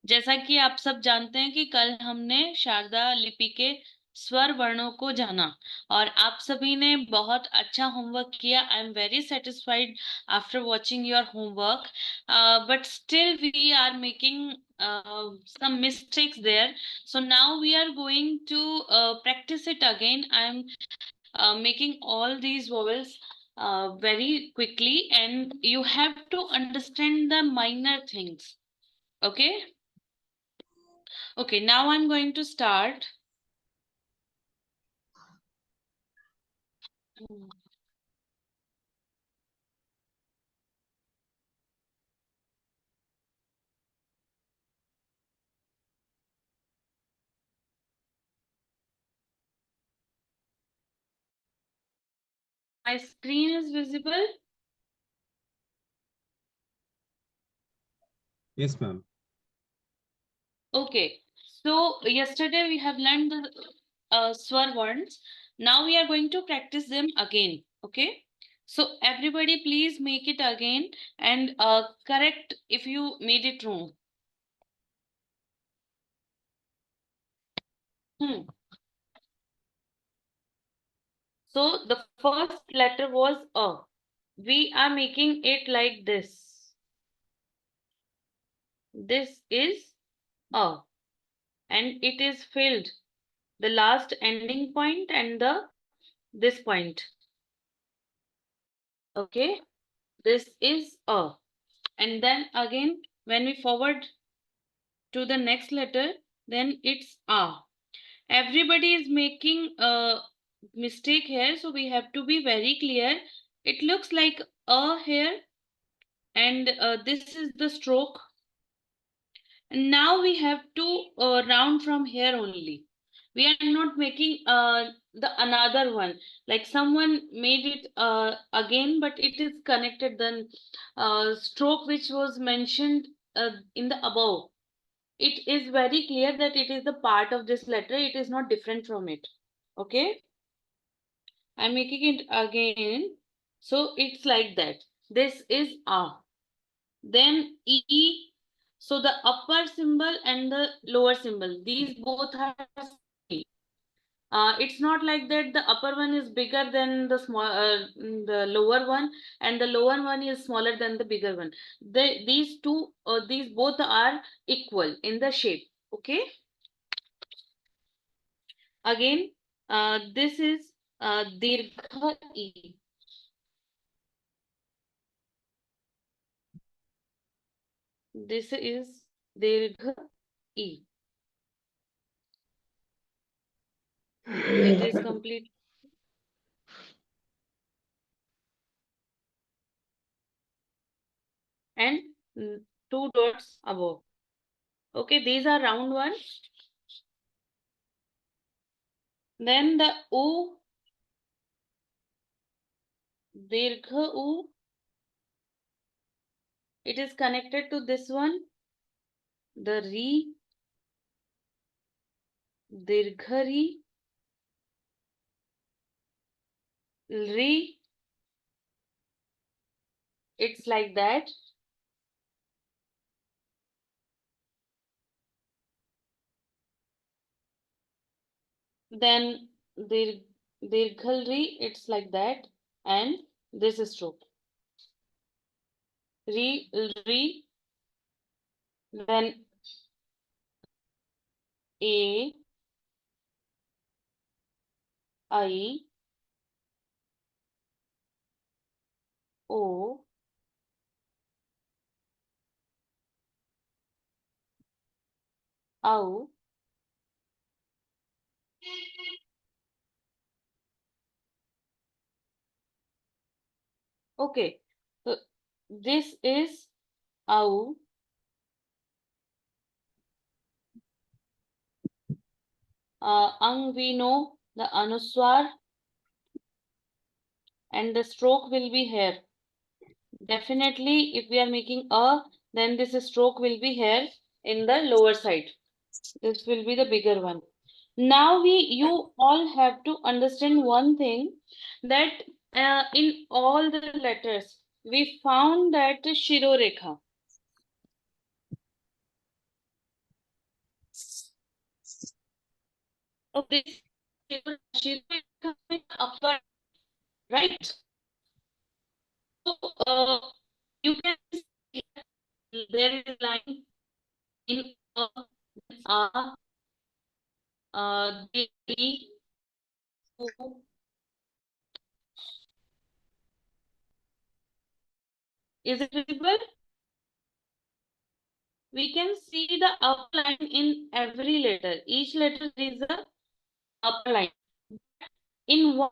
जैसा कि आप सब जानते हैं कि कल हमने शारदा लिपि के स्वर वर्णों को जाना और आप सभी ने बहुत अच्छा होमवर्क किया. I am very satisfied after watching your homework, but still we are making some mistakes there. So now we are going to practice it again. I am making all these vowels very quickly, and you have to understand the minor things. Okay? Okay, now I'm going to start. My screen is visible. Yes, ma'am. Okay, so yesterday we have learned the swar words. Now we are going to practice them again. Okay, so everybody please make it again and correct if you made it wrong. So the first letter was A. We are making it like this. This is A, and it is filled the last ending point and this point. Okay, this is A. And then again, when we forward to the next letter, then it's A. Everybody is making a mistake here, so we have to be very clear. It looks like A here, and this is the stroke. And now we have to round from here only. We are not making the another one, like someone made it again, but it is connected. Then stroke which was mentioned in the above, it is very clear that it is the part of this letter. It is not different from it. Okay, I'm making it again. So it's like that. This is A. Then E. So the upper symbol and the lower symbol, these both are same. It's not like that the upper one is bigger than the lower one, and the lower one is smaller than the bigger one. These both are equal in the shape. Okay. Again, this is Dirgha E. This is Dirgha E. It is complete. And two dots above. Okay, these are round one. Then the U, Dirgha U, it is connected to this one. The Ri, Dirgha Ri, Ri, it's like that. Then Dirghal Ri, it's like that. And this is stroke. Ri, Ri, then A, I, O, Au. Okay, so this is Au. Ang, we know the Anuswar, and the stroke will be here. Definitely, if we are making A, then this stroke will be here in the lower side. This will be the bigger one. Now you all have to understand one thing, that in all the letters we found that Shirorekha. Oh, this Shirorekha is upper, right? So you can see there is a line in A, D, U. Is it visible? We can see the upper line in every letter. Each letter is a upper line. In one,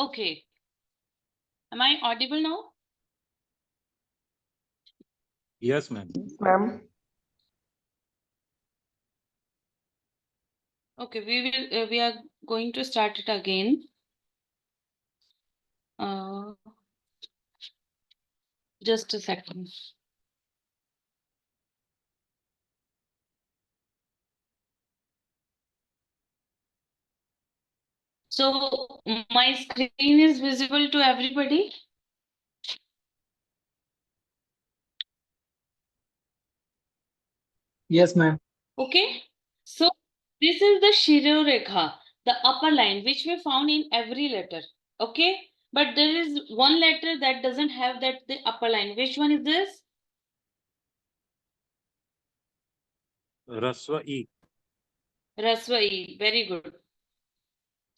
okay. Am I audible now? Yes, ma'am. Ma'am. Okay, we are going to start it again. Just a second. So my screen is visible to everybody? Yes, ma'am. Okay. So this is the Shirorekha, the upper line, which we found in every letter. Okay. But there is one letter that doesn't have the upper line. Which one is this? Raswa E. Raswa E. Very good.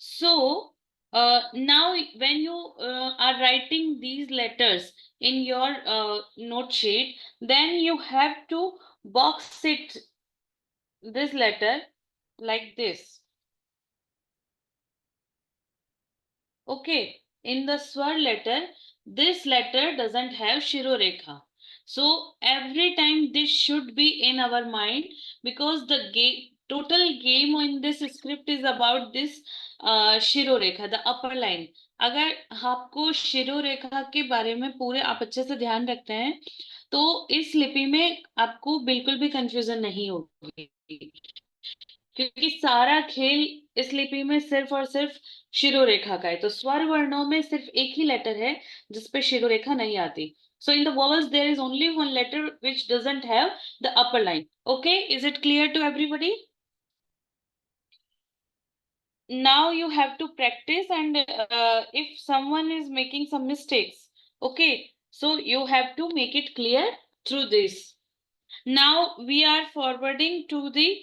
So now when you are writing these letters in your note sheet, then you have to box it, this letter, like this. Okay, in the Swar letter, this letter doesn't have Shirorekha. So every time this should be in our mind, because the total game in this script is about this Shirorekha, the upper line. अगर आपको शिरोरेखा के बारे में पूरे आप अच्छे से ध्यान रखते हैं, तो इस लिपि में आपको बिल्कुल भी कंफ्यूजन नहीं होगी, क्योंकि सारा खेल इस लिपि में सिर्फ और सिर्फ शिरोरेखा का है। तो स्वर वर्णों में सिर्फ एक ही लेटर है जिसपे शिरोरेखा नहीं आती। So in the vowels there is only one letter which doesn't have the upper line. Okay, is it clear to everybody? Now you have to practice, and if someone is making some mistakes, okay, so you have to make it clear through this. Now we are forwarding to the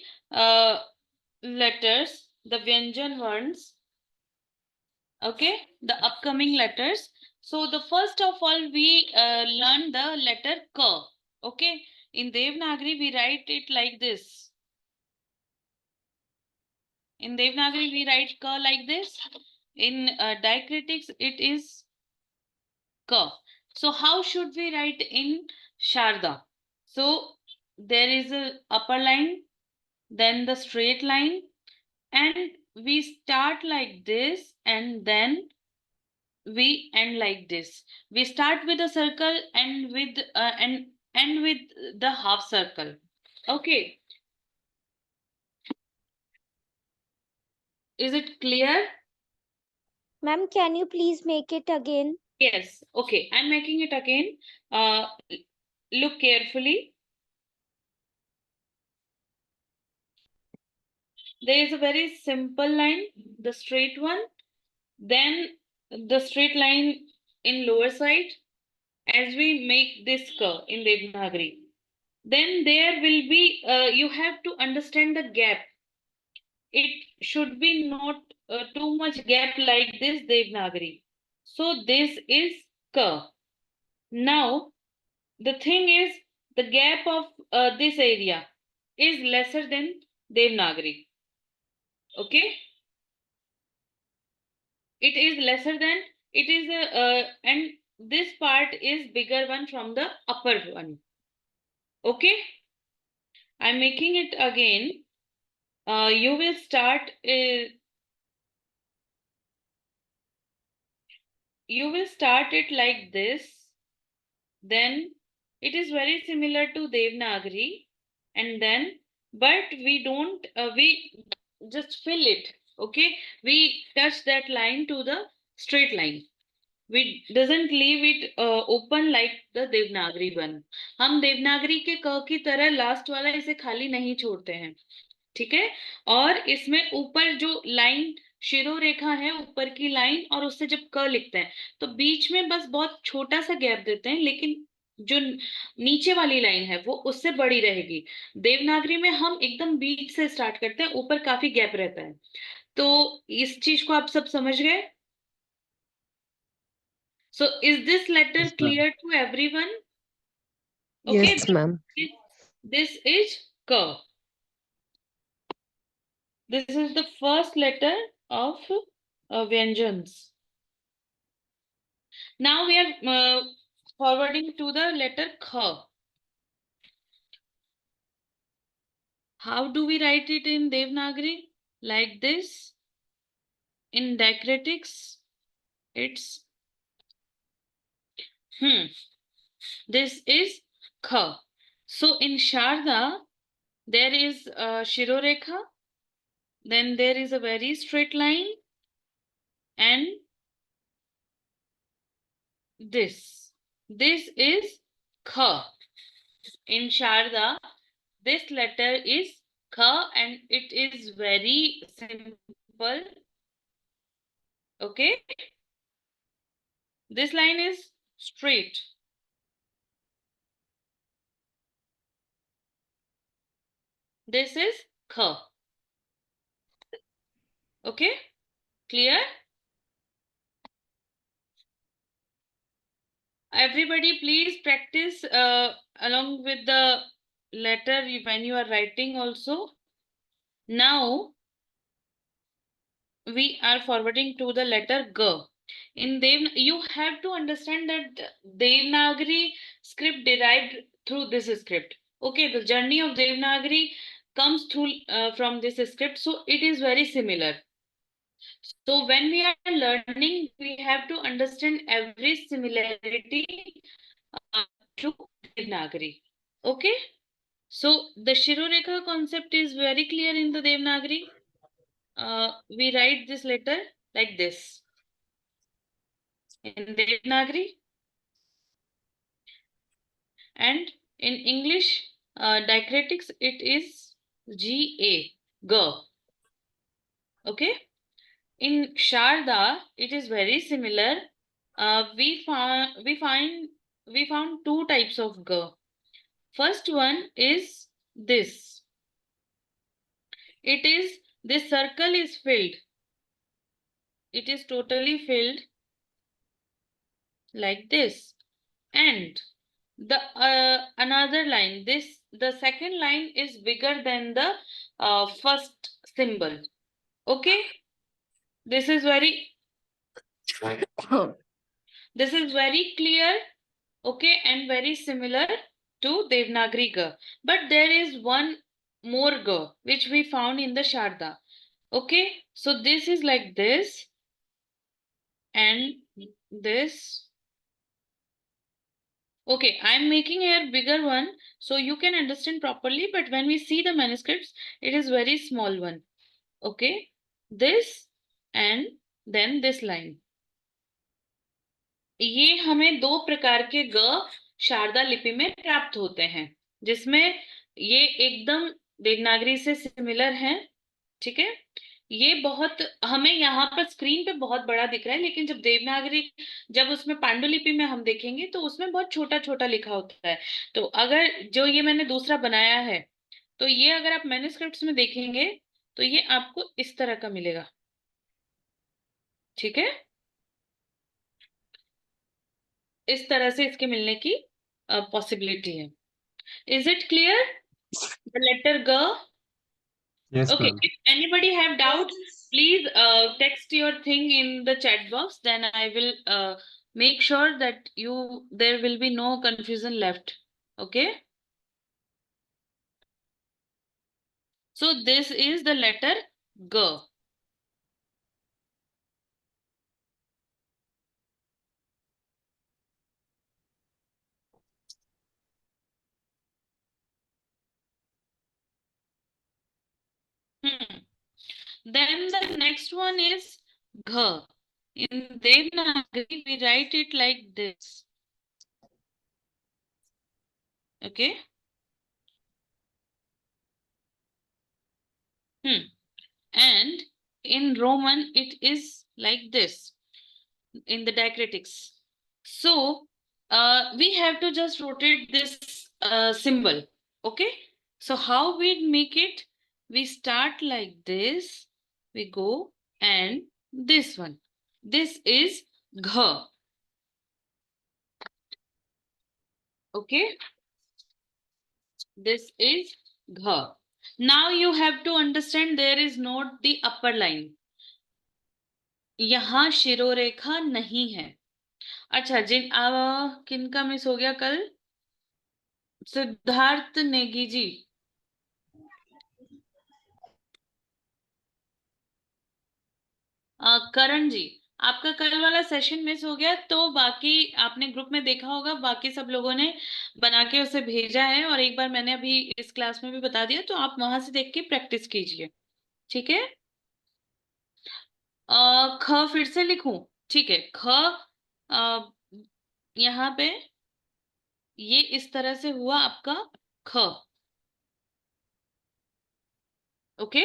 letters, the Vyanjan ones. Okay, the upcoming letters. So the first of all we learn the letter K. Okay, in Devanagari we write it like this. In Devanagari we write K like this. In diacritics it is K. So how should we write in Sharda? So there is a upper line, then the straight line, and we start like this, and then we end like this. We start with a circle and with and end with the half circle. Okay, is it clear? Ma'am, can you please make it again? Yes. Okay, I'm making it again. Look carefully. There is a very simple line, the straight one, then the straight line in lower side, as we make this ka in Devanagari, then there will be, you have to understand the gap. It should be not too much gap like this Devanagari. So this is ka. Now, the thing is, the gap of this area is lesser than Devanagari. Okay? It is lesser than, it is and this part is bigger one from the upper one. Okay? I'm making it again. You will start, you will start it like this. Then it is very similar to Devanagari, and then, but we don't, we just fill it. Okay? We touch that line to the straight line. We doesn't leave it open like the Devanagari one. हम देवनागरी के क की तरह last वाला इसे खाली नहीं छोड़ते हैं, ठीक है? और इसमें ऊपर जो लाइन शिरो रेखा है, ऊपर की लाइन, और उससे जब क लिखते हैं तो बीच में बस बहुत छोटा सा गैप देते हैं, लेकिन जो नीचे वाली लाइन है वो उससे बड़ी रहेगी. देवनागरी में हम एकदम बीच से स्टार्ट करते हैं, ऊपर काफी गैप रहता है. तो इस चीज को आप सब समझ गए? So is this letter Yes, ma'am. clear to everyone? Okay, Yes, ma'am. this is K. This is the first letter of Vyanjans. Now we are forwarding to the letter K. How do we write it in Devanagari? Like this. In diacritics, it's This is K. So in Sharda, there is Shirorekha, then there is a very straight line, and this is K. In Sharda, this letter is K, and it is very simple. Okay? This line is straight. This is K. Okay? Clear? Everybody, please practice along with the letter when you are writing also. Now, we are forwarding to the letter G. In Dev, you have to understand that Devanagari script derived through this script. Okay, the journey of Devanagari comes through from this script, so it is very similar. So when we are learning, we have to understand every similarity to Devanagari. Okay, so the Shirorekha concept is very clear in the Devanagari. We write this letter like this in Devanagari, and in English diacritics it is GA, G. Okay. In Sharda it is very similar. We found two types of G. First one is this. It is, this circle is filled. It is totally filled like this, and the another line, this, the second line is bigger than the first symbol. Okay, this is very clear. Okay, and very similar to Devanagari G. But there is one more G which we found in the Sharda. Okay, so this is like this, and this. Okay, I'm making here bigger one so you can understand properly, but when we see the manuscripts, it is very small one. Okay, this and then this line. ये हमें दो प्रकार के ग शारदा लिपि में प्राप्त होते हैं, जिसमें ये एकदम देवनागरी से सिमिलर हैं, ठीक है? ये बहुत हमें यहाँ पर स्क्रीन पे बहुत बड़ा दिख रहा है, लेकिन जब देवनागरी, जब उसमें पांडुलिपि में हम देखेंगे तो उसमें बहुत छोटा छोटा लिखा होता है। तो अगर जो ये मैंने दूसरा बनाया है, तो ये अगर आप मैन्युस्क्रिप्ट्स में देखेंगे तो ये आपको इस तरह का मिलेगा। ठीक है, इस तरह से इसके मिलने की पॉसिबिलिटी है। Is it clear? The letter ग। Yes, Okay, ma'am. if anybody have doubt, please text your thing in the chat box. Then I will make sure that there will be no confusion left. Okay. So this is the letter G. Hmm. Then the next one is G. In Devanagari, we write it like this. Okay. And in Roman, it is like this in the diacritics. So we have to just rotate this symbol. Okay. So how we make it? We start like this. We go and this one. This is gh. Okay. This is gh. Now you have to understand there is not the upper line. यहाँ शिरोरेखा नहीं है। अच्छा, किनका miss हो गया कल? सिद्धार्थ नेगी जी। करण जी, आपका कल वाला सेशन मिस हो गया, तो बाकी आपने ग्रुप में देखा होगा, बाकी सब लोगों ने बना के उसे भेजा है, और एक बार मैंने अभी इस क्लास में भी बता दिया, तो आप वहां से देख के प्रैक्टिस कीजिए। ठीक है। ख फिर से लिखूं? ठीक है। ख यहाँ पे ये इस तरह से हुआ आपका ख। ओके,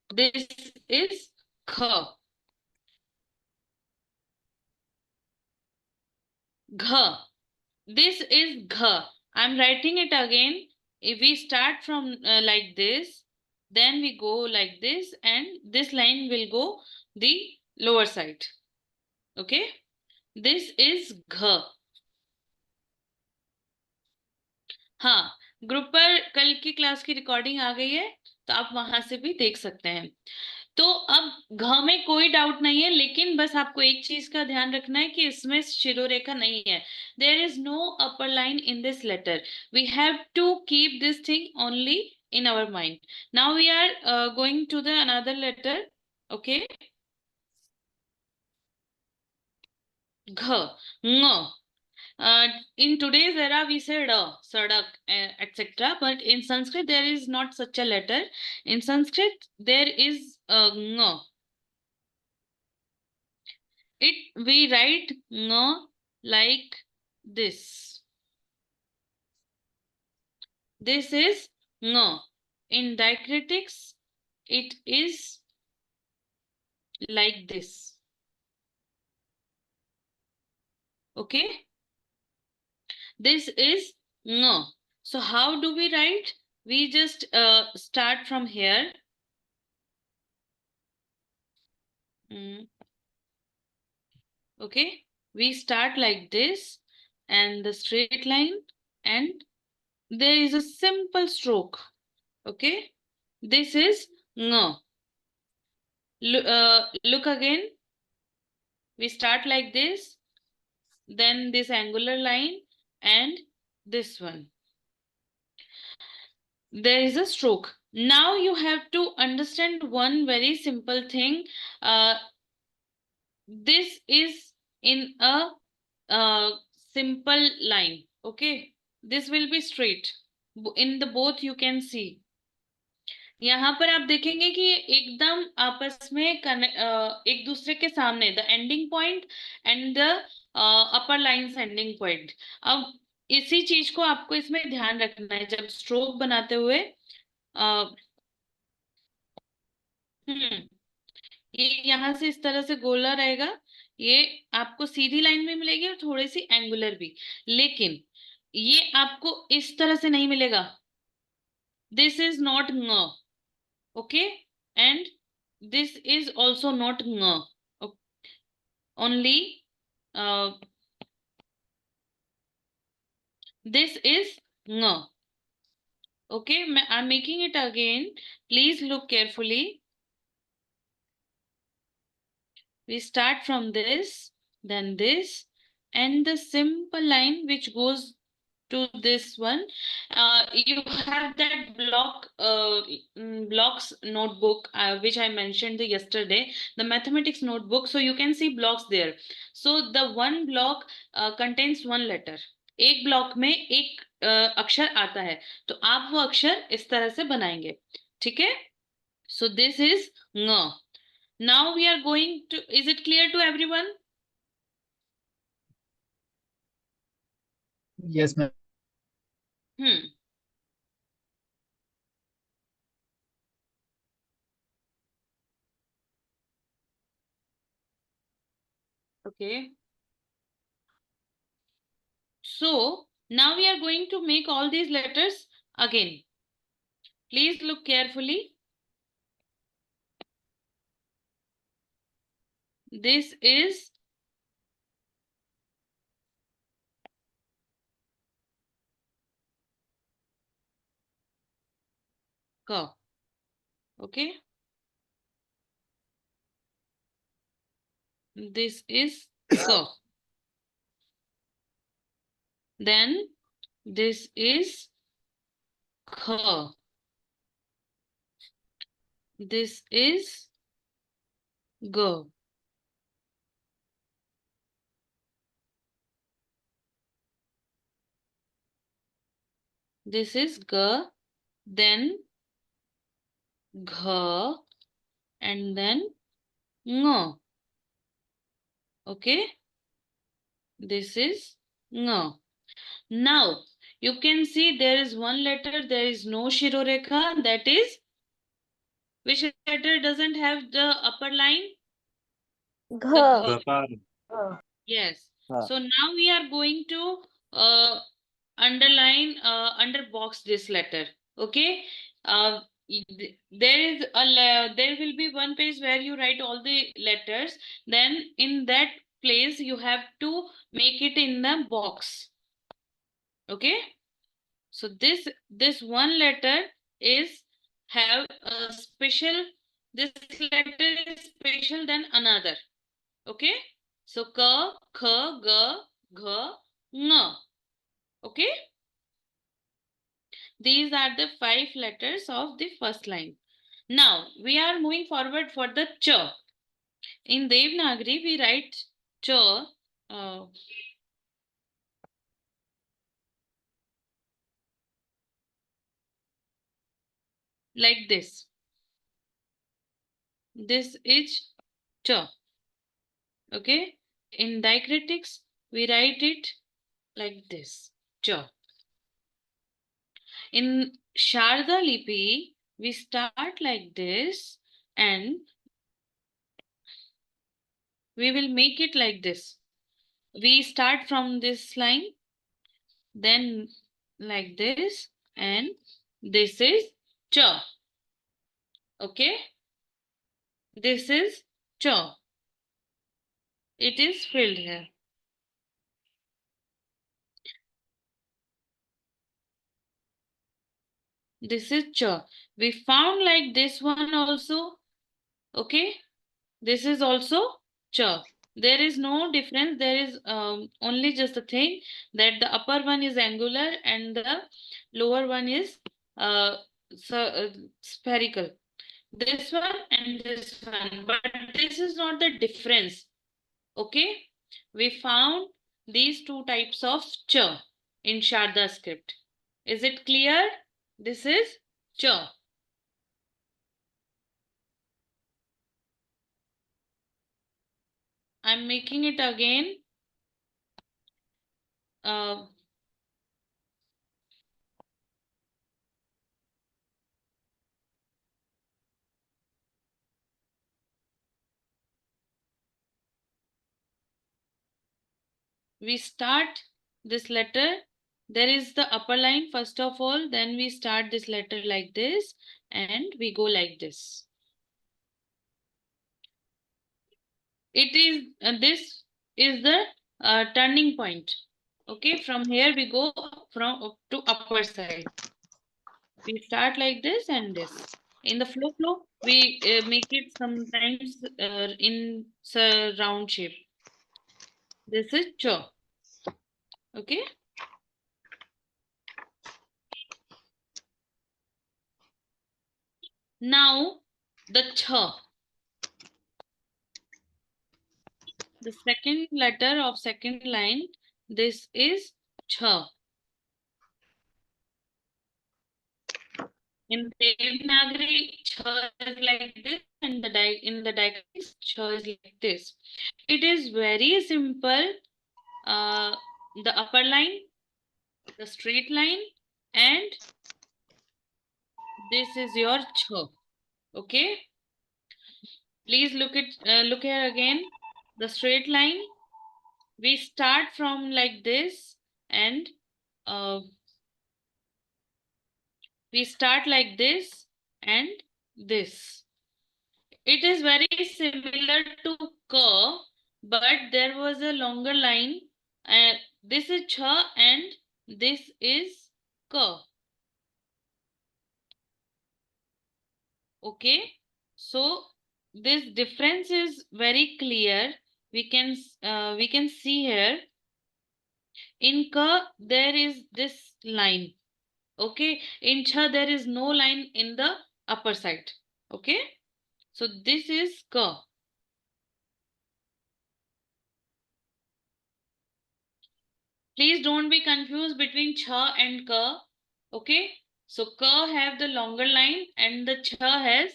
दिस इज ख। घ, this is gh. I'm writing it again. If we start from like this, then we go like this, and this line will go the lower side. Okay, this is gh. हाँ, group पर कल की class की recording आ गई है, तो आप वहां से भी देख सकते हैं। तो अब घ में कोई डाउट नहीं है, लेकिन बस आपको एक चीज का ध्यान रखना है कि इसमें शिरोरेखा नहीं है। There is no upper line in this letter. We have to keep this thing only in our mind. Now we are going to the another letter. Okay, gh, ng. In today's era we say da, sadak, etc. But in Sanskrit there is not such a letter. In Sanskrit there is ng. We write ng like this. This is ng. In diacritics it is like this. Okay, this is ng. So how do we write? We just start from here. Okay, we start like this, and the straight line, and there is a simple stroke. Okay, this is ng. Look again. We start like this, then this angular line, and this one. There is a stroke. Now you have to understand one very simple thing. This is in a simple line. Okay, this will be straight. In the both you can see. यहाँ पर आप देखेंगे कि एकदम आपस में एक दूसरे के सामने the ending point and the upper line ending point. अब इसी चीज को आपको इसमें ध्यान रखना है जब स्ट्रोक बनाते हुए। ये यहाँ से इस तरह से गोला रहेगा, ये आपको सीधी लाइन में मिलेगी और थोड़ी सी एंगुलर भी, लेकिन ये आपको इस तरह से नहीं मिलेगा. This is not ng, okay, and this is also not ng, only this is ng. Okay, I'm making it again. Please look carefully. We start from this, then this, and the simple line which goes to this one. You have that blocks notebook which I mentioned yesterday, the mathematics notebook. So you can see blocks there. So the one block contains one letter. एक block में एक अक्षर आता है, तो आप वो अक्षर इस तरह से बनाएंगे. ठीक है? So this is ng. Now we are going to, is it clear to everyone? Yes, ma'am. Hmm. Okay. So now we are going to make all these letters again. Please look carefully. This is K. Okay. This is K. Then this is K. This is G. This is G. Then G. And then Ng. Okay. This is Ng. Now you can see there is one letter, there is no Shirorekha, that is, which letter doesn't have the upper line? The Gh. Gh. Yes. So now we are going to underline, underbox this letter. Okay. There is there will be one page where you write all the letters. Then in that place you have to make it in the box. Okay. So this one letter is have a special. This letter is special than another. Okay. So K, K, G, Gh, Ng. Okay. These are the 5 letters of the first line. Now we are moving forward for the Ch. In Devanagari we write Ch. Like this. This is Ch. Okay. In diacritics we write it like this. Ch. In Sharda Lipi we start like this and we will make it like this. We start from this line, then like this, and this is Cha. Okay. This is Cha. It is filled here. This is Cha. We found like this one also. Okay. This is also Cha. There is no difference. There is only just the thing that the upper one is angular and the lower one is uh, spherical. This one and this one, but this is not the difference. Okay. We found these two types of ch in Sharda script. Is it clear? This is ch. I'm making it again. we start this letter. There is the upper line first of all, then we start this letter like this and we go like this. It is this is the turning point. Okay, from here we go from up to upper side. We start like this and this. In the flow, we make it sometimes in round shape. This is ch. Okay. Now the ch. The second letter of second line. This is ch. In Devanagari, ch is like this, and in the diacritics, ch is like this. It is very simple. The upper line, the straight line, and this is your ch. Okay. Please look here again. The straight line. We start from like this, and we start like this and this. It is very similar to ka, but there was a longer line. This is cha and this is ka. Okay, so this difference is very clear. We can see here. In ka there is this line. Okay, in cha there is no line in the upper side. Okay, so this is ka. Please don't be confused between cha and ka. Okay, so ka have the longer line and the cha has,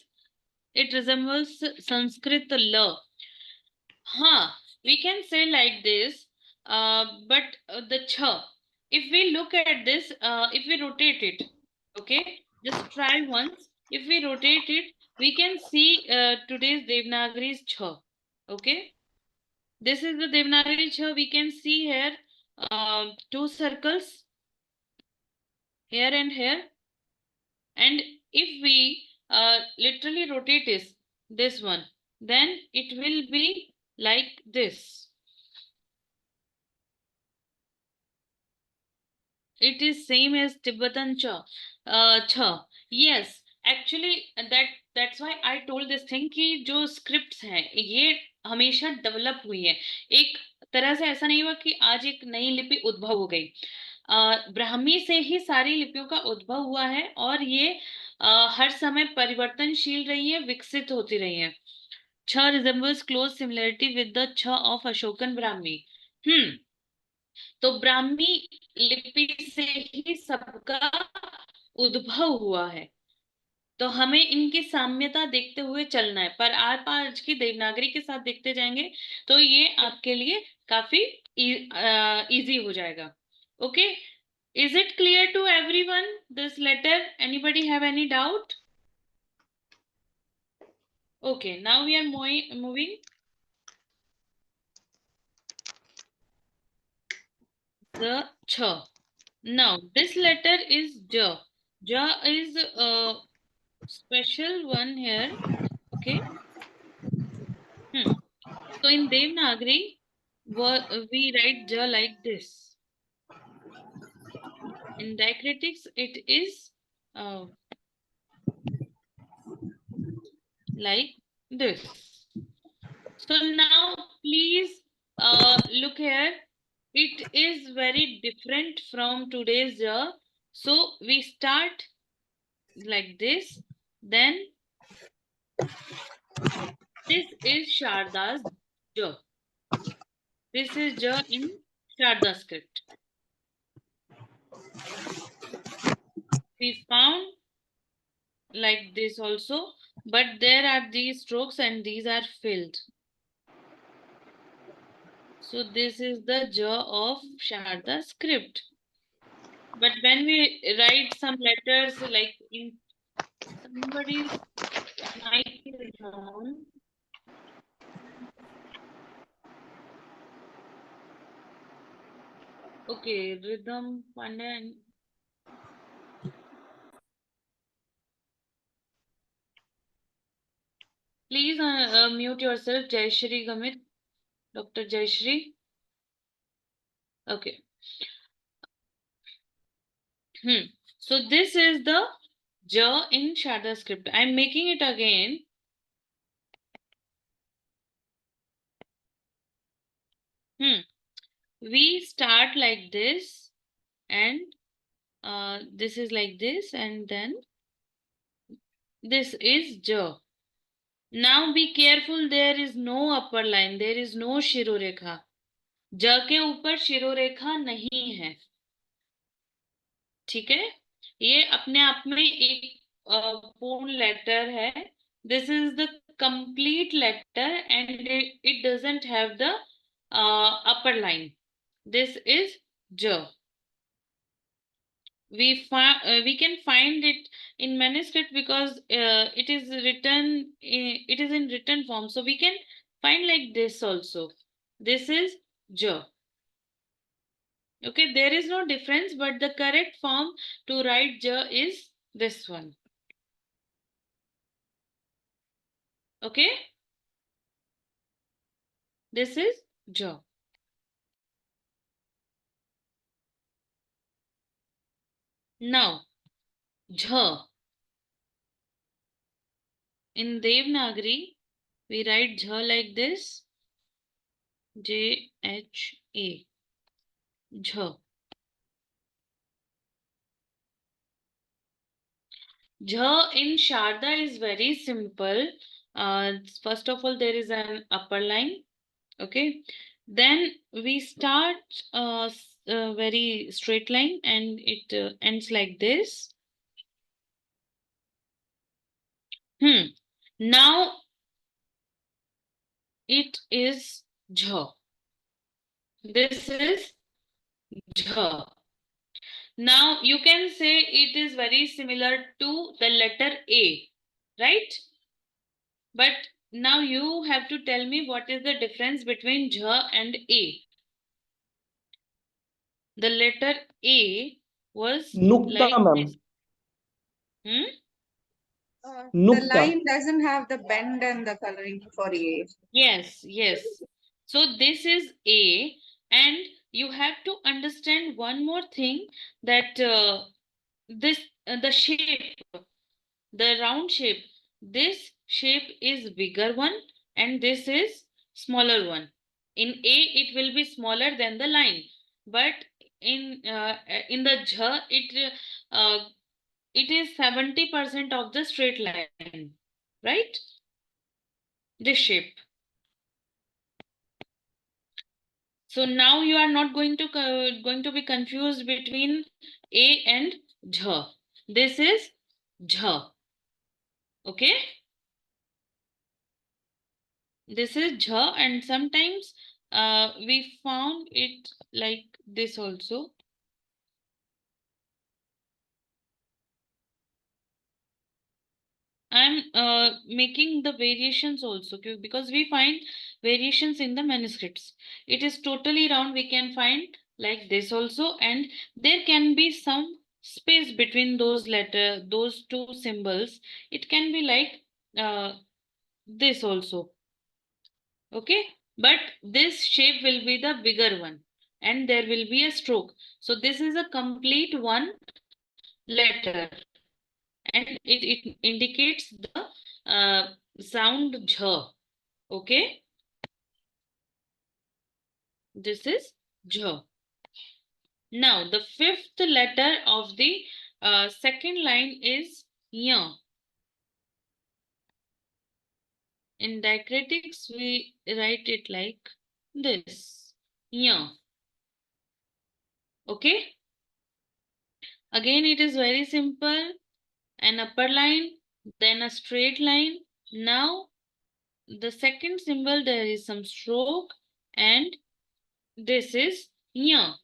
it resembles Sanskrit la. We can say like this, but the cha, if we look at this, if we rotate it, okay, just try once. If we rotate it, we can see today's Devanagari's cha. Okay, this is the Devanagari cha. We can see here two circles here and here, and if we literally rotate this one, then it will be like this. It is same as Tibetan cha. Cha. Yes, actually that's why I told this thing कि जो scripts हैं ये हमेशा develop हुई है. एक तरह से ऐसा नहीं हुआ कि आज एक नई लिपि उद्भव हो गई. ब्राह्मी से ही सारी लिपियों का उद्भव हुआ है और ये हर समय परिवर्तनशील रही है, विकसित होती रही है. Cha resembles close similarity with the cha of Ashokan Brahmi. तो ब्राह्मी लिपि से ही सबका उद्भव हुआ है, तो हमें इनकी साम्यता देखते हुए चलना है. पर आप आज की देवनागरी के साथ देखते जाएंगे तो ये आपके लिए काफी इजी हो जाएगा. Okay, is it clear to everyone this letter? Anybody have any doubt? Okay, now we are moving the cha. Now this letter is ja. Ja is a special one here. Okay. So in Devanagari, we write ja like this. In diacritics, it is like this. So now please look here. It is very different from today's ja. So we start like this. Then this is Sharda's ja. This is ja in Sharda script. We found like this also, but there are these strokes and these are filled. So this is the ja of Sharda script. But when we write some letters like in somebody's mic is on. Okay, Rhythm Pandey and please mute yourself, Jayashri Gamit, Dr. Jayashri. Okay. So this is the J in Sharda script. I'm making it again. We start like this, and this is like this, and then this is J. Now be careful, there is no upper line, there is no शिरोरेखा. ज के ऊपर शिरोरेखा नहीं है. ठीक है, ये अपने आप में एक पूर्ण लेटर है. This is the complete letter and it doesn't have the upper line. This is J. We can find it in manuscript because it is in written form, so we can find like this also. This is J. Okay, there is no difference, but the correct form to write J is this one. Okay, this is J. Now Jha in Devanagari we write Jha like this, Jha, Jha. Jha in Sharda is very simple. First of all, there is an upper line. Okay, then we start a very straight line and it ends like this. Now it is Jha. This is Jha. Now you can say it is very similar to the letter A, right? But now you have to tell me what is the difference between Jha and A. The letter A was Nukta, like ma'am. this. The Nukta. line doesn't have the bend and the coloring for A. Yes, yes. So this is A, and you have to understand one more thing, that the shape, the round shape, this shape is bigger one and this is smaller one. In A it will be smaller than the line, but in the Jha it is 70% of the straight line, right? This shape. So now you are not going to be confused between A and Jha. This is Jha. Okay? This is Jha, and sometimes we found it like this also. I'm making the variations also because we find variations in the manuscripts. It is totally round. We can find like this also, and there can be some space between those those two symbols. It can be like this also. Okay, but this shape will be the bigger one, and there will be a stroke. So this is a complete one letter, and it indicates the sound Jha. Okay, this is Jha. Now the fifth letter of the second line is Ya. In diacritics we write it like this, Ya. Okay, again it is very simple. An upper line, then a straight line. Now the second symbol, there is some stroke, and this is nya.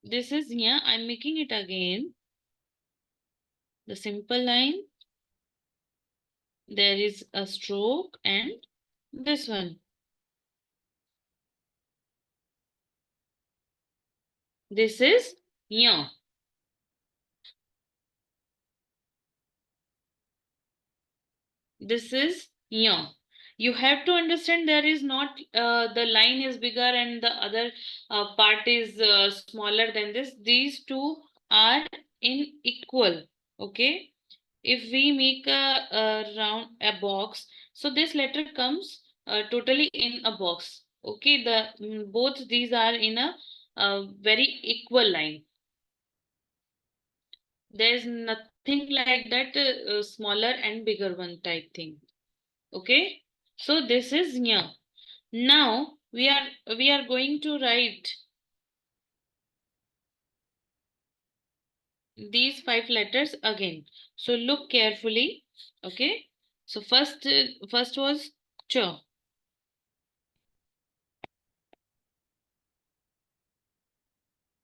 This is nya. I'm making it again. The simple line, there is a stroke, and this one. This is ñ. This is ñ. You have to understand there is not the line is bigger and the other part is smaller than this. These two are in equal. Okay. If we make a box, so this letter comes totally in a box. Okay. Both these are in a very equal line. There's nothing like that smaller and bigger one type thing. Okay, so this is ñ. Now we are going to write these 5 letters again. So look carefully. Okay, so first was ch.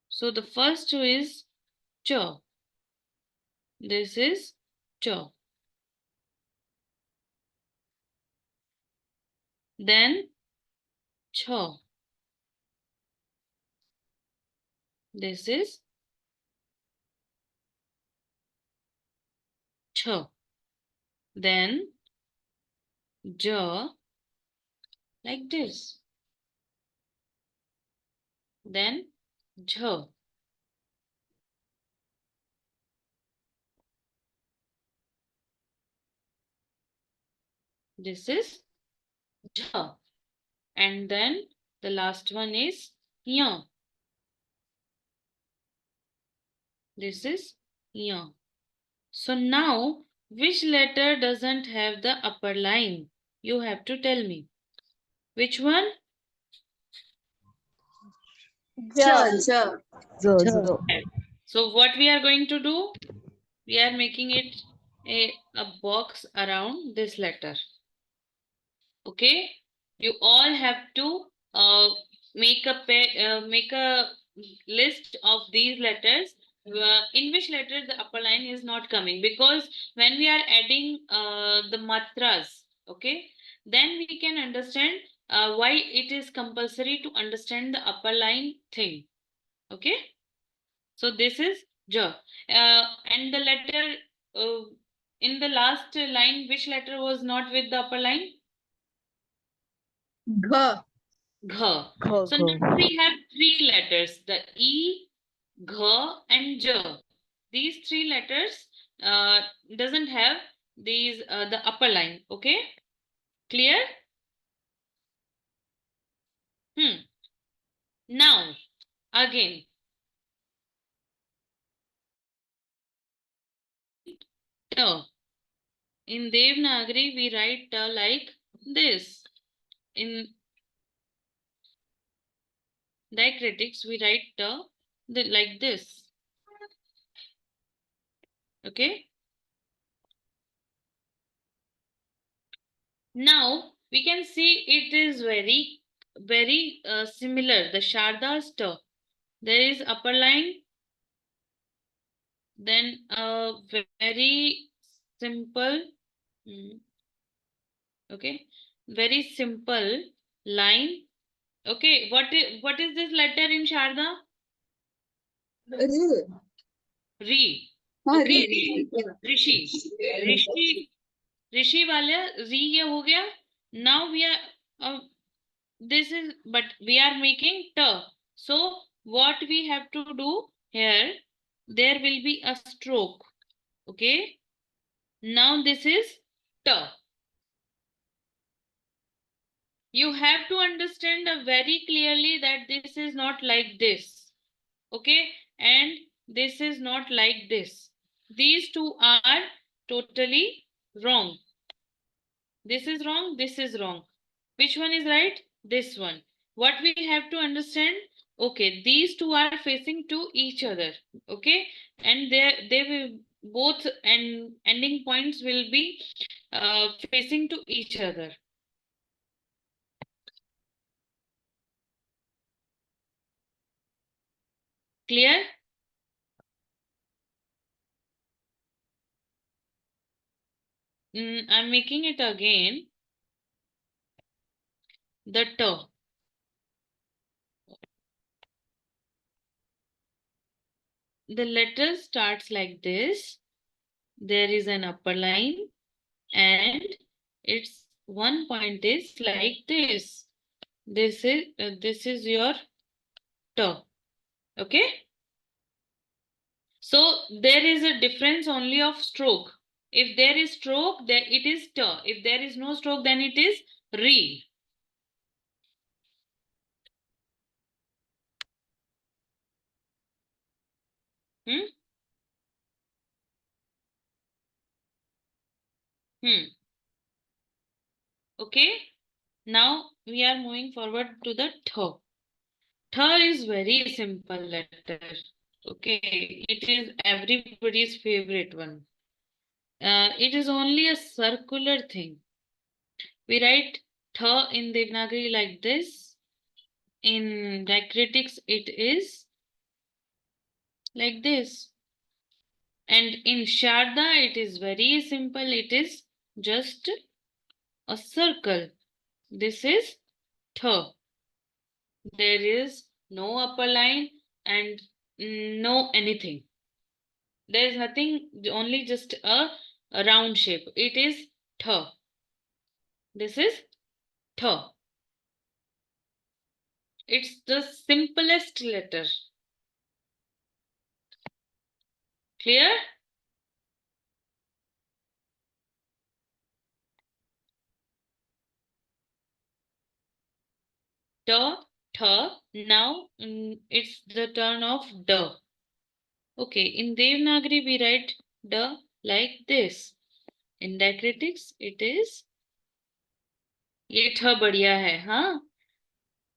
So the first is ch. This is ch. Then ch. This is ch. Then j, like this. Then jh. This is jh. And then the last one is ñ. This is ñ. So now, which letter doesn't have the upper line? You have to tell me. Which one? Ch. So what we are going to do? We are making it a box around this letter. Okay? You all have to make a list of these letters. In which letter the upper line is not coming, because when we are adding the matras, okay, then we can understand why it is compulsory to understand the upper line thing. Okay, so this is j, and the letter uh, in the last line, which letter was not with the upper line? Gh. Gh. So now we have 3 letters, the E, Gh and J. These 3 letters doesn't have these the upper line. Okay, clear? Now again, T. In Devanagari we write T like this. In diacritics we write T like this. Okay. Now we can see it is very similar. The Sharda's T. There is upper line, then a very simple, okay, very simple line. Okay, what is this letter in Sharda? Re. Okay, Rishi. Rishi वाला Re ये हो गया. Now we are this is, but we are making T. So what we have to do here? There will be a stroke. Okay. Now this is T. You have to understand very clearly that this is not like this. Okay. And this is not like this. These two are totally wrong. This is wrong. This is wrong. Which one is right? This one. What we have to understand? Okay. These two are facing to each other. Okay. And they will both and ending points will be facing to each other. Clear? I'm making it again. The T. the letter starts like this. There is an upper line and its one point is like this. This is your T. Okay. So there is a difference only of stroke. If there is stroke, then it is T. If there is no stroke, then it is re. Okay. Now we are moving forward to the Th. Th is very simple letter. Okay. It is everybody's favorite one. It is only a circular thing. We write Th in Devanagari like this. In diacritics, it is like this. And in Sharda, it is very simple. It is just a circle. This is Th. There is no upper line and no anything. There is nothing, only just a round shape. It is Th. This is Th. It's the simplest letter. Clear? T, Th. Now it's the turn of D. Okay, in Devanagari we write D like this. In diacritics it is ये ठ बढ़िया है, हाँ,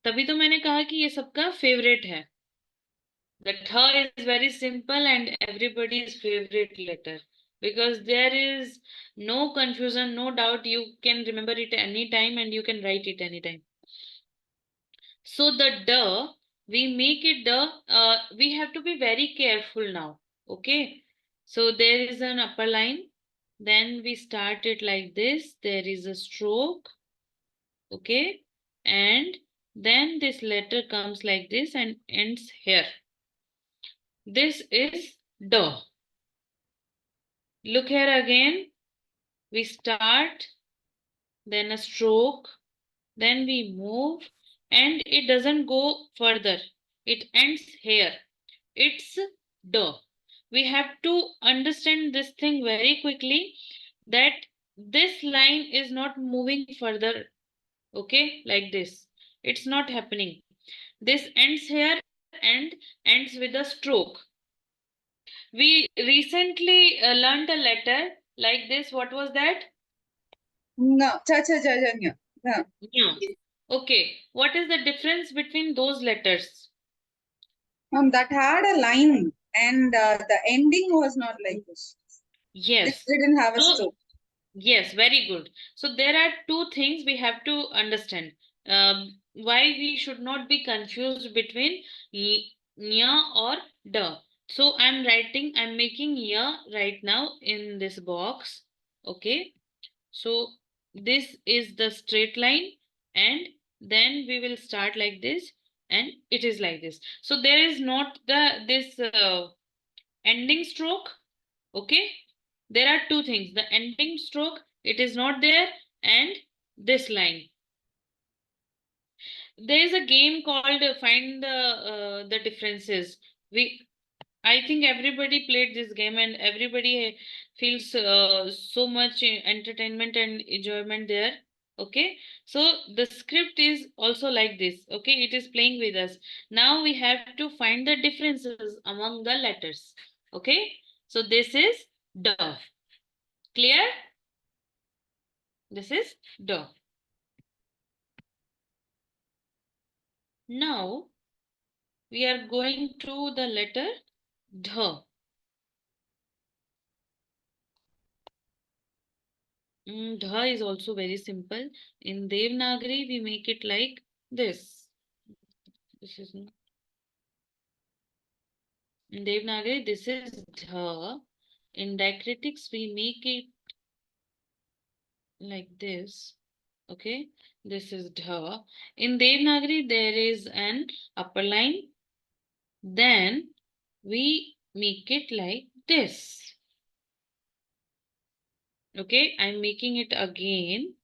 तभी तो मैंने कहा कि ये सबका फेवरेट है. The Th is very simple and everybody's favorite letter because there is no confusion, no doubt. You can remember it anytime and you can write it anytime. So the D, we make it the, we have to be very careful now. Okay. So there is an upper line. Then we start it like this. There is a stroke. Okay. And then this letter comes like this and ends here. This is D. Look here again. We start, then a stroke, then we move, and it doesn't go further. It ends here. It's D. We have to understand this thing very quickly that this line is not moving further. Okay, like this. It's not happening. This ends here and ends with a stroke. We recently learned a letter like this. What was that? No. Cha cha cha cha nya. No. Yeah. Okay. What is the difference between those letters? That had a line and the ending was not like this. Yes. It didn't have a So, stroke. yes, very good. So there are two things we have to understand. Why we should not be confused between nya or da. So I'm making ya right now in this box. Okay. So this is the straight line and then we will start like this and it is like this. So there is not this ending stroke. Okay. There are two things. The ending stroke, it is not there, and this line. There is a game called Find the Differences. I think everybody played this game and everybody feels so much entertainment and enjoyment there. Okay, so the script is also like this. Okay, it is playing with us. Now we have to find the differences among the letters. Okay, so this is D. Clear? This is D. Now we are going to the letter D. Dha is also very simple. In Devanagari, we make it like this. This is in Devanagari, this is Dha. In diacritics, we make it like this. Okay, this is Dha. In Devanagari, there is an upper line. Then we make it like this. Okay, I'm making it again.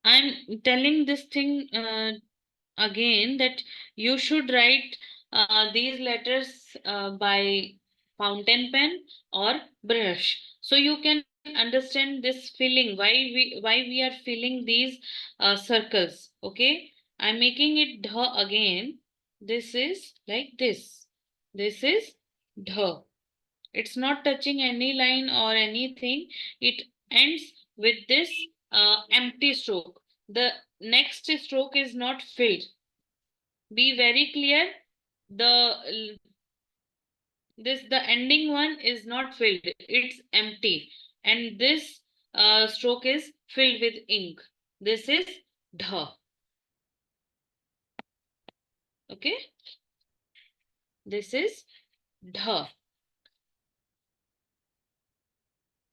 I'm telling this thing again that you should write these letters by fountain pen or brush, so you can understand this feeling, why we are filling these circles. Okay, I'm making it dha again. This is like this. This is dha. It's not touching any line or anything. It ends with this empty stroke. The next stroke is not filled. Be very clear. The the ending one is not filled. It's empty, and this stroke is filled with ink. This is dha. Okay. This is dha.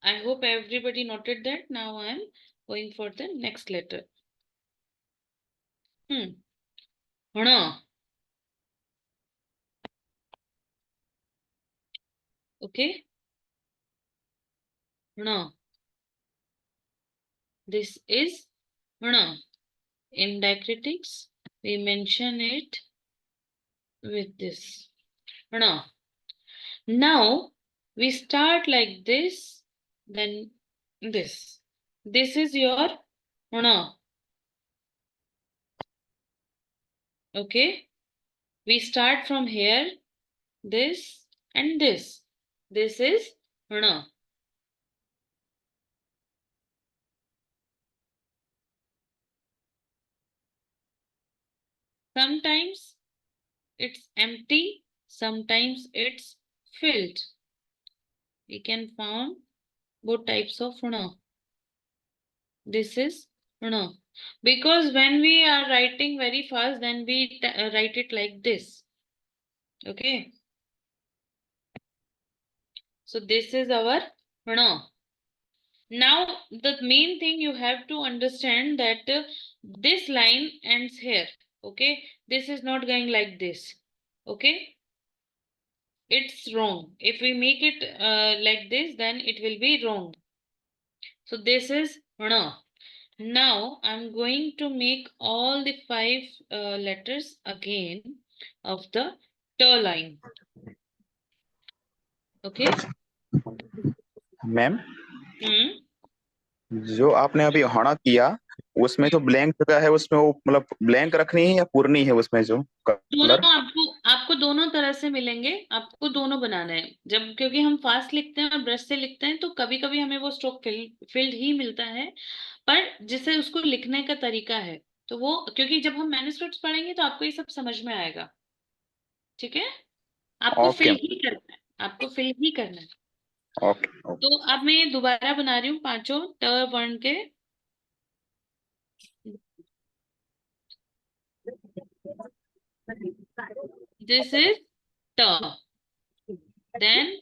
I hope everybody noted that. Now I am going for the next letter. Hana. Okay. Hana. This is Hana. In diacritics, we mention it with this. Hana. Now we start like this, then this. This is your Hana. Okay. We start from here, this and this. This is Hana. Sometimes it's empty, sometimes it's filled. We can find both types of Hana. This is Hana. Because when we are writing very fast, then we write it like this. Okay. So this is our Hana. Now the main thing you have to understand that this line ends here. Okay. This is not going like this. Okay. It's wrong. If we make it like this, then it will be wrong. So this is Hana. Now I'm going to make all the 5 letters again of the T line. Okay. Ma'am Hmm. जो आपने अभी हणा किया उसमें जो blank जगह है उसमें वो मतलब ब्लैंक रखनी है या पूरनी है उसमें जो दोनों कलर? आपको दोनों तरह से मिलेंगे। आपको दोनों बनाना है। जब क्योंकि हम फास्ट लिखते हैं और ब्रश से लिखते हैं तो कभी कभी हमें वो स्ट्रोक फिल्ड ही मिलता है, पर जिससे उसको लिखने का तरीका है तो वो, क्योंकि जब हम मैन्युस्क्रिप्ट्स पढ़ेंगे तो आपको ये सब समझ में आएगा। ठीक है। आपको ओके फिल ही करना है। आपको फिल ही करना है। ओके ओके तो अब मैं दोबारा बना रही हूँ 5 ट वर्ण के। दिस इज ट, देन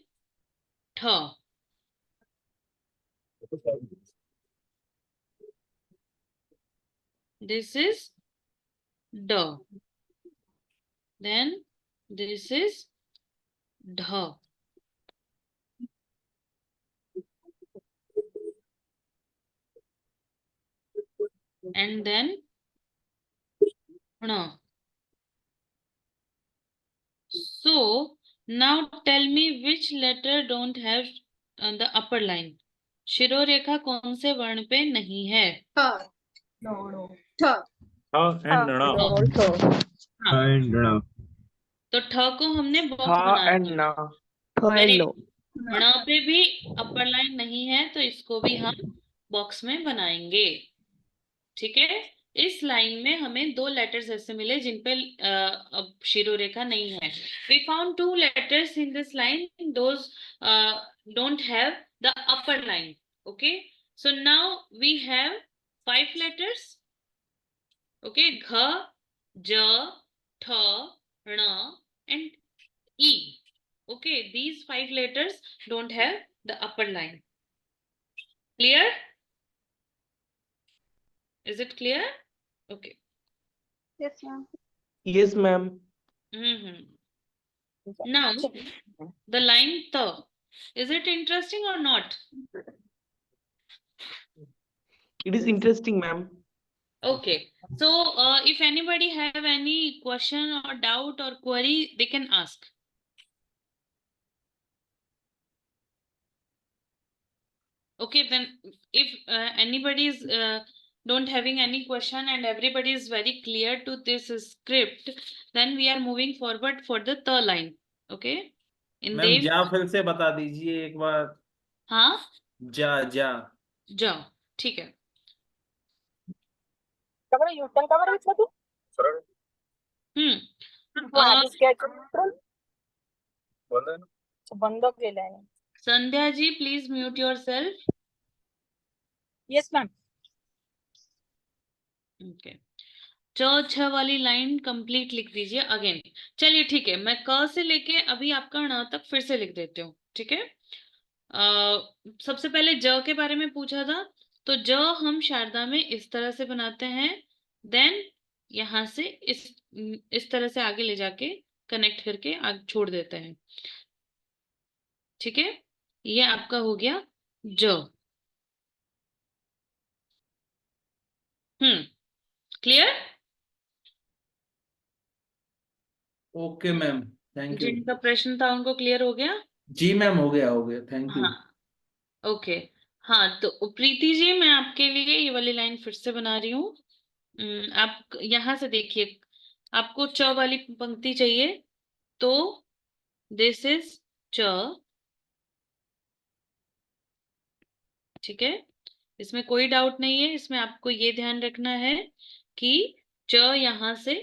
ठ, this is D, then this is dh, and then ण. So now tell me which letter don't have the upper line. शिरोरेखा कौन से वर्ण पे नहीं है? ठ and Rana. हाँ, And Rana. तो ठ को हमने बॉक्स बनाना है। ण पे भी अपर लाइन नहीं है तो इसको भी हम बॉक्स में बनाएंगे। ठीक है। इस लाइन में हमें 2 लेटर्स ऐसे मिले जिन पे शिरोरेखा नहीं है। We found 2 letters in this line. Those don't have the upper line. Okay. So now we have 5 letters. Okay. Gha, ja, tha, na, and e. Okay. These 5 letters don't have the upper line. Clear? Is it clear? Okay. Yes, ma'am. Yes, ma'am. Now, the line the. Is it interesting or not? It is interesting, ma'am. Okay. So, if anybody have any question or doubt or query, they can ask. Okay, then if anybody's don't having any question and everybody is very clear to this script, then we are moving forward for the third line. Okay. In ma'am Dev, जा फिर से बता दीजिए एक बार। हाँ जा जा जाओ, ठीक है। हम्म बंद केलाय ना. Sandhya ji, please mute yourself. Yes ma'am. Okay, च छ वाली लाइन कंप्लीट लिख दीजिए अगेन. चलिए ठीक है, मैं क से लेके अभी आपका ण तक फिर से लिख देती हूँ, ठीक है। सबसे पहले ज के बारे में पूछा था, तो ज हम शारदा में इस तरह से बनाते हैं, देन यहाँ से इस तरह से आगे ले जाके कनेक्ट करके आगे छोड़ देते हैं, ठीक है। ये आपका हो गया ज। Clear? Okay ma'am, thank you. जिनका प्रश्न था उनको क्लियर हो गया? जी मैम, हो गया थैंक यू। हाँ, ओके। हाँ, तो प्रीति जी, मैं आपके लिए ये वाली लाइन फिर से बना रही हूँ। आप यहाँ से देखिए, आपको च वाली पंक्ति चाहिए, तो दिस इज च, ठीक है। इसमें कोई डाउट नहीं है, इसमें आपको ये ध्यान रखना है कि च यहाँ से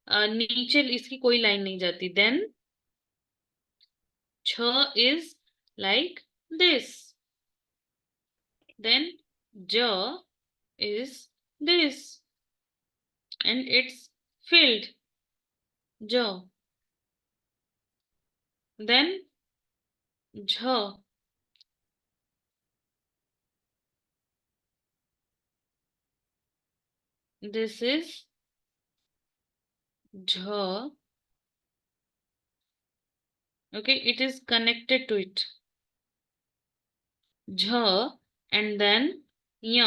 नीचे इसकी कोई लाइन नहीं जाती। देन छ is like this, then j is this and it's filled j, then jh, this is jh, okay, it is connected to it, jh, and then nya,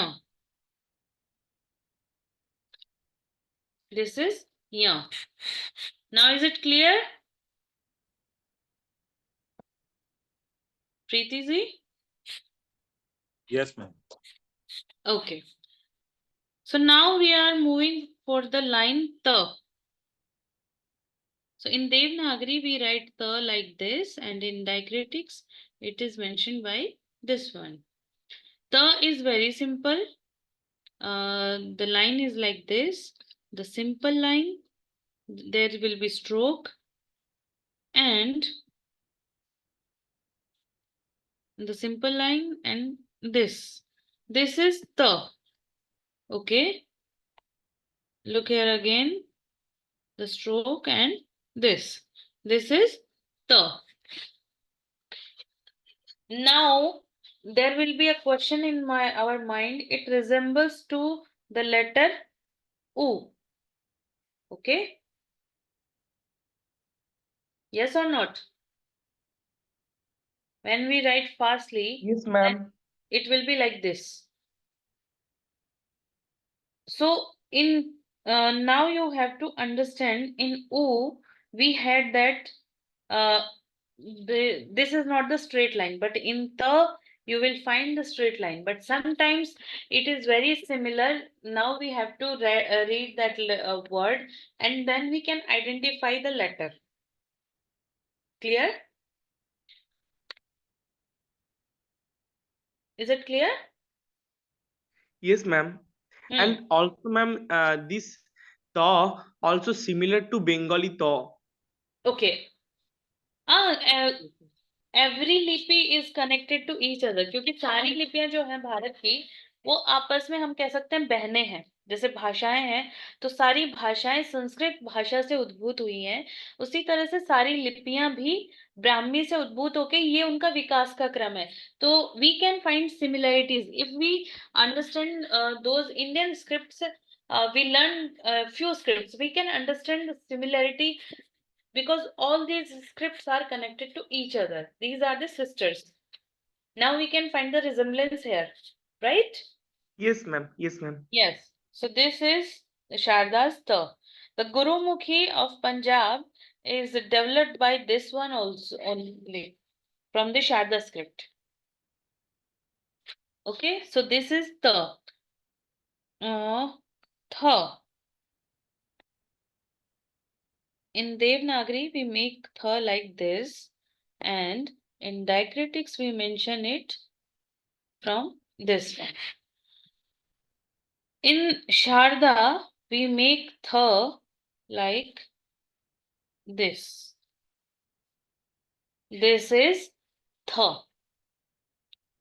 this is nya. Now is it clear, Preeti ji? Yes ma'am. Okay, so now we are moving for the line ta. So in Devanagari we write the like this, and in diacritics it is mentioned by this one. The is very simple. The line is like this. The simple line, there will be stroke, and the simple line, and this. This is the. Okay. Look here again. The stroke and this. This is the. Now there will be a question in our mind. It resembles to the letter U. Okay. Yes or not? When we write fastly, Yes, ma'am. it will be like this. So in now you have to understand, in U we had that this is not the straight line, but in the you will find the straight line, but sometimes it is very similar. Now we have to read that word, and then we can identify the letter. Clear? Is it clear? Yes, ma'am. And also, ma'am, this thaw also similar to Bengali thaw. Okay. Every लिपि is connected to each other, क्योंकि सारी लिपियां जो हैं भारत की, वो आपस में हम कह सकते हैं बहनें हैं। जैसे भाषाएं हैं, तो सारी भाषाएं संस्कृत भाषा से उद्भूत हुई हैं, उसी तरह से सारी लिपियां भी ब्राह्मी से उद्भूत होके ये उनका विकास का क्रम है। तो we can find similarities if we understand those Indian scripts we learned a few scripts. We can understand the similarity because all these scripts are connected to each other. These are the sisters. Now we can find the resemblance here, right? Yes, ma'am. Yes, ma'am. Yes. So this is the Sharda's Ta. The Gurumukhi of Punjab is developed by this one also only from the Sharda script. Okay, so this is Ta. Tha. In Devanagari, we make Tha like this, and in diacritics, we mention it from this one. In Sharda, we make Tha like this. This is Tha.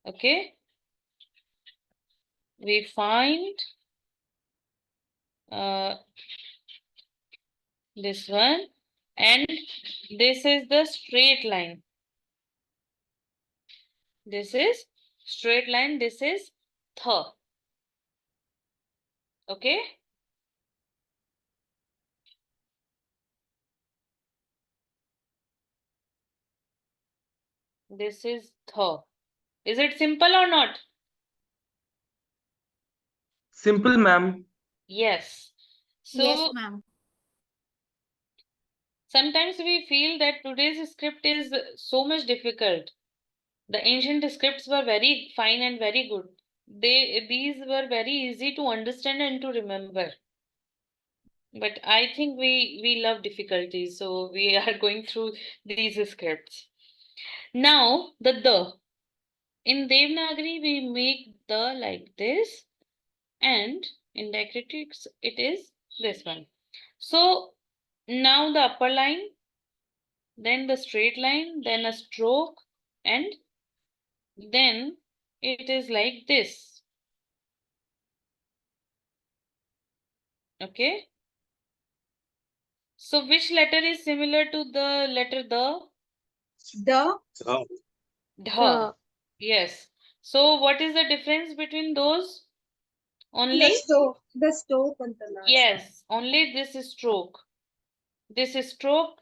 Okay. We find this one, and this is the straight line. This is straight line. This is Tha. Okay. This is Tha. Is it simple or not? Simple, ma'am. Yes. So Yes, ma'am. sometimes we feel that today's script is so much difficult. The ancient scripts were very fine and very good. These were very easy to understand and to remember. But I think we love difficulties, so we are going through these scripts. Now the. In Devanagari we make the like this, and in diacritics it is this one. So now the upper line, then the straight line, then a stroke, and then it is like this. Okay. So which letter is similar to the letter the? The Dha. Yes. So what is the difference between those? Only? the stroke on the last. Yes, only this stroke. This stroke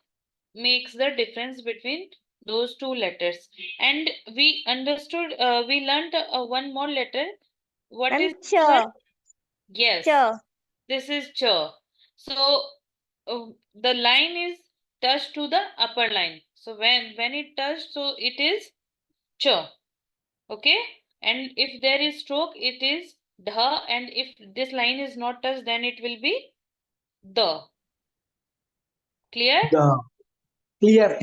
makes the difference between those two letters. And we understood, we learned one more letter. What is Ma'am, this one? Cha. Yes, Cha. this is Cha. So the line is touched to the upper line. So when it touched, so it is Cha. Okay. And if there is stroke, it is Dha. And if this line is not touched, then it will be The. Clear? Clear.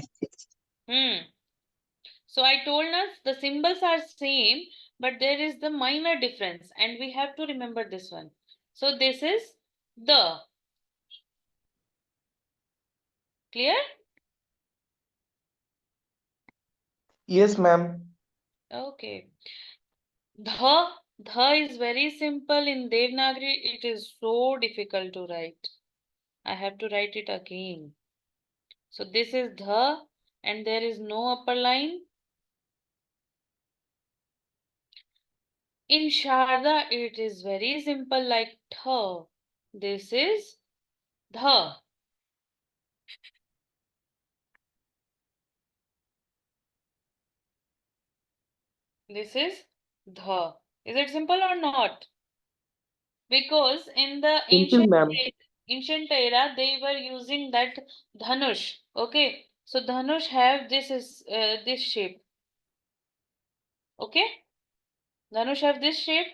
So I told us the symbols are same, but there is the minor difference, and we have to remember this one. So this is the. Clear? Yes, ma'am. Okay. The is very simple. In Devanagari, it is so difficult to write. I have to write it again. So this is the, and there is no upper line. In Sharda, it is very simple like tha. This is the. This is the. Is it simple or not? Because in the Simple, ma'am. ancient era, they were using that dhanush. Okay, so dhanush have this shape. Okay, dhanush have this shape.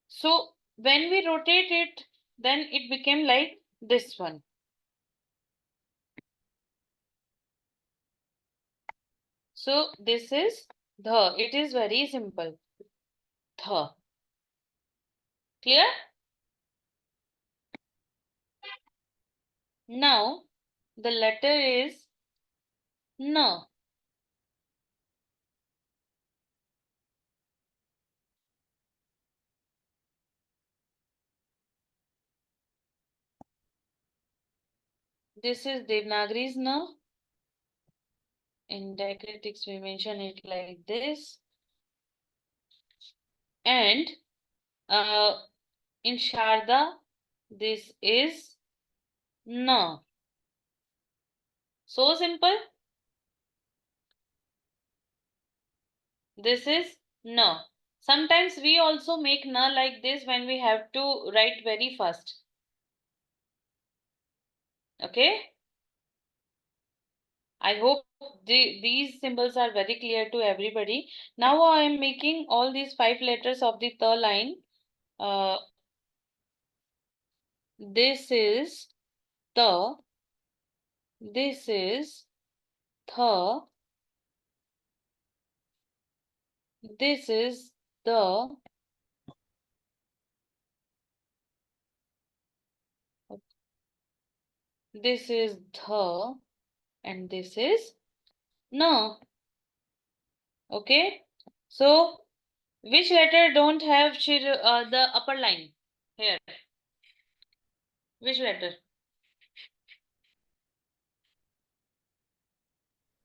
So when we rotate it, then it became like this one. So this is the. It is very simple. The. Clear? Now the letter is Na. This is Devanagari's Na. In diacritics, we mention it like this. And In Sharda, this is na. So simple. This is na. Sometimes we also make na like this when we have to write very fast. Okay. I hope these symbols are very clear to everybody. Now I am making all these 5 letters of the the line. This is the. This is the. This is the. This is the. And this is no. Okay. So which letter don't have the upper line here? Which letter?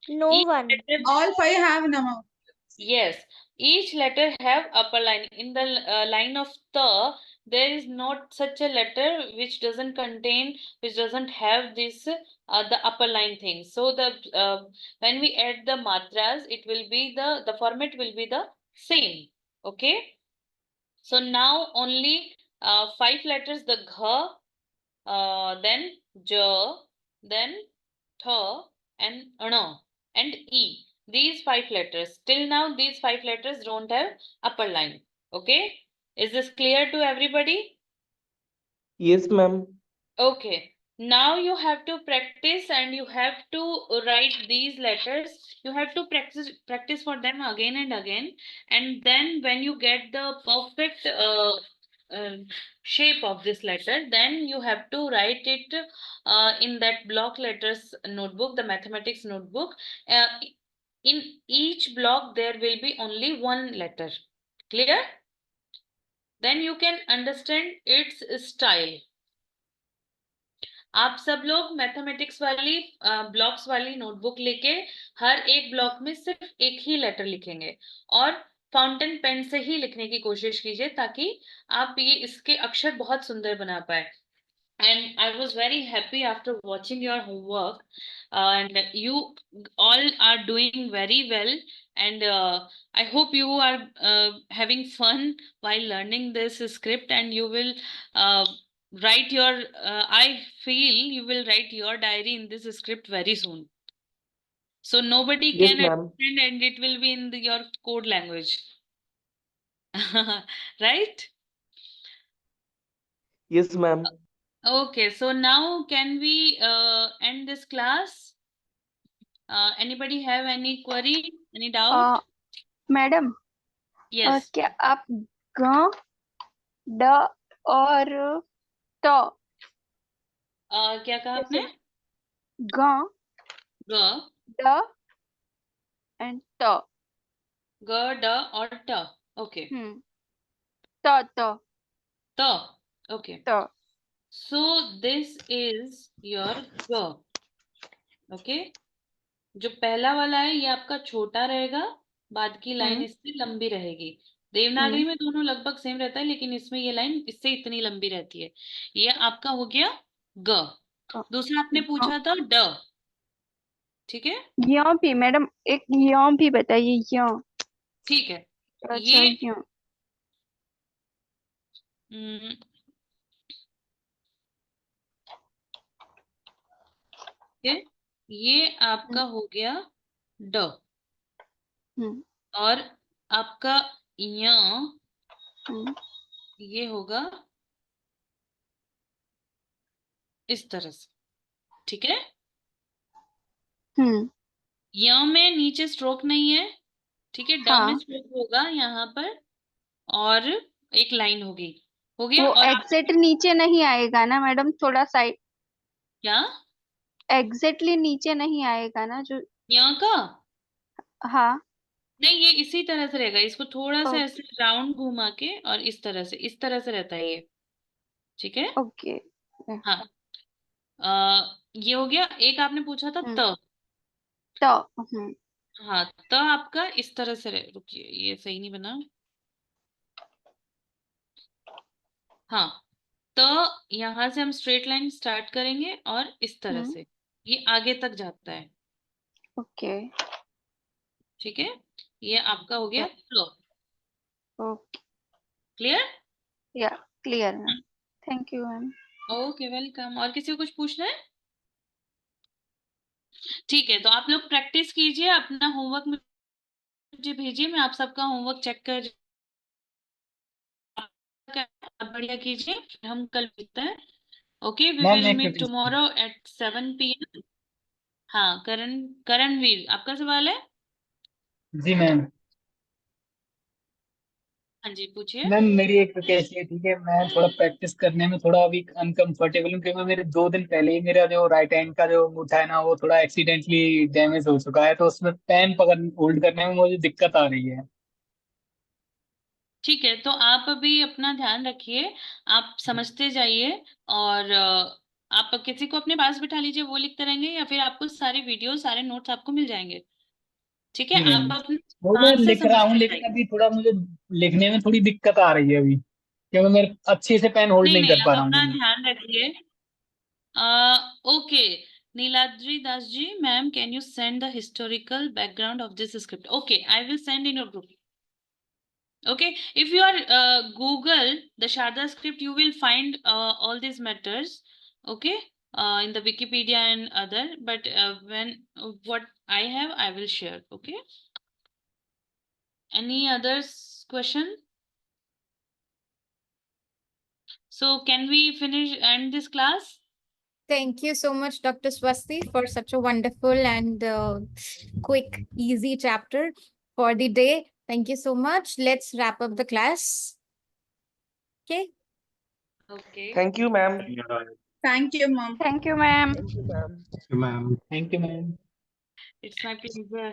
No Each one. letter- All 5 have Nama. Yes, each letter have upper line. In the line of the, there is not such a letter which doesn't contain, which doesn't have this the upper line thing. So the when we add the matras, it will be the format will be the same. Okay. So now only 5 letters: the gha, then j, then th, and ana, and e. These 5 letters. Till now, these 5 letters don't have upper line. Okay? Is this clear to everybody? Yes, ma'am. Okay. Now you have to practice and you have to write these letters. You have to practice for them again and again. And then when you get the perfect shape of this letter, then you have to write it in that block letters notebook, the mathematics notebook. In each block, there will be only one letter. Clear? Then you can understand its style. आप सब लोग mathematics वाली blocks वाली notebook लेके हर एक block में सिर्फ एक ही लेटर लिखेंगे और फाउंटेन पेन से ही लिखने की कोशिश कीजिए ताकि आप ये इसके अक्षर बहुत सुंदर बना पाए. And I was very happy after watching your homework, and you all are doing very well, and I hope you are having fun while learning this script, and you will write your I feel you will write your diary in this script very soon, so nobody Yes, can ma'am. understand, and it will be in your code language. Right? Yes, ma'am. Okay, so now can we end this class? Anybody have any query, any doubt? Madam Yes. क्या आप ग ड और त क्या कहा आपने? ग ग, ड एंड त ग, ड और ट. Okay. त त त. Okay. त So this is your ग. Okay. जो पहला वाला है ये आपका छोटा रहेगा, बाद की लाइन इससे लंबी रहेगी. देवनागरी में दोनों लगभग सेम रहता है, लेकिन इसमें ये लाइन इससे इतनी लंबी रहती है. ये आपका हो गया ग. दूसरा आपने पूछा था ड. ठीक है. यहाँ भी मैडम एक यहाँ भी बताइए यहाँ. ठीक है. अच्छा ये यहाँ. ठीक है. ये आपका हो गया ड. और आपका य ये होगा इस तरह से. ठीक है. य में नीचे स्ट्रोक नहीं है. ठीक है. ड में स्ट्रोक होगा यहाँ पर और एक लाइन होगी. हो गया. वो और एग्जैक्ट नीचे नहीं आएगा ना मैडम, थोड़ा साइड. क्या एग्जैक्टली नीचे नहीं आएगा ना जो. य का? हाँ. नहीं, ये इसी तरह से रहेगा. इसको थोड़ा सा ऐसे राउंड घुमा के और इस तरह से रहता है ये. ठीक है. ओके. हाँ. ये हो गया. एक आपने पूछा था त. हाँ, त आपका इस तरह से रुकिए, ये सही नहीं बना. हाँ, तो यहाँ से हम स्ट्रेट लाइन स्टार्ट करेंगे और इस तरह हम्म। से ये आगे तक जाता है। ओके ठीक है, ये आपका हो गया फ्लो। Okay clear? या clear ma'am, thank you ma'am. Okay, welcome. और किसी को कुछ पूछना है? ठीक है, तो आप लोग प्रैक्टिस कीजिए, अपना होमवर्क मुझे भेजिए, मैं आप सबका होमवर्क चेक कर बढ़िया कीजिए, हम कल मिलते हैं। ओके, वी मैम विल एक meet question tomorrow at 7 PM। हाँ, करणवीर, आपका सवाल है? जी मैम। हाँ जी, पूछिए। मैम मेरी एक रिक्वेस्ट है, ठीक है, मैं थोड़ा प्रैक्टिस करने में थोड़ा अभी अनकंफर्टेबल हूँ क्योंकि मेरे 2 दिन पहले ही मेरा जो राइट हैंड का जो अंगूठा है ना वो थोड़ा एक्सीडेंटली डैमेज हो चुका है, तो उसमें पेन पकड़ होल्ड करने में मुझे दिक्कत आ रही है। ठीक है, तो आप अभी अपना ध्यान रखिए, आप समझते जाइए, और आप किसी को अपने पास बिठा लीजिए, वो लिखते रहेंगे, या फिर आपको सारी वीडियो सारे नोट्स आपको मिल जाएंगे। ठीक है, जी मैम, आप अपने वो मैं ध्यान से लिख रहा हूँ समझते लेकिन जाइए। अभी थोड़ा मुझे लिखने में थोड़ी दिक्कत आ रही है अभी, क्योंकि मैं अच्छे से पेन होल्ड नहीं नहीं नहीं, कर पा आप रहा अपना हूँ। ध्यान रखिए। Okay, Niladri Das ji, ma'am, can you send the historical background of this script? Okay, I will send in your group. Okay, if you are Google the Sharda script, you will find all these matters. Okay, in the Wikipedia and other. But when what I have, I will share. Okay. Any others question? So can we finish end this class? Thank you so much, Dr. Swasti, for such a wonderful and quick, easy chapter for the day. Thank you so much. Let's wrap up the class. Okay. Okay. Thank you, ma'am. Thank you, mom. Thank you ma'am. Ma'am thank you ma'am. It's my pleasure.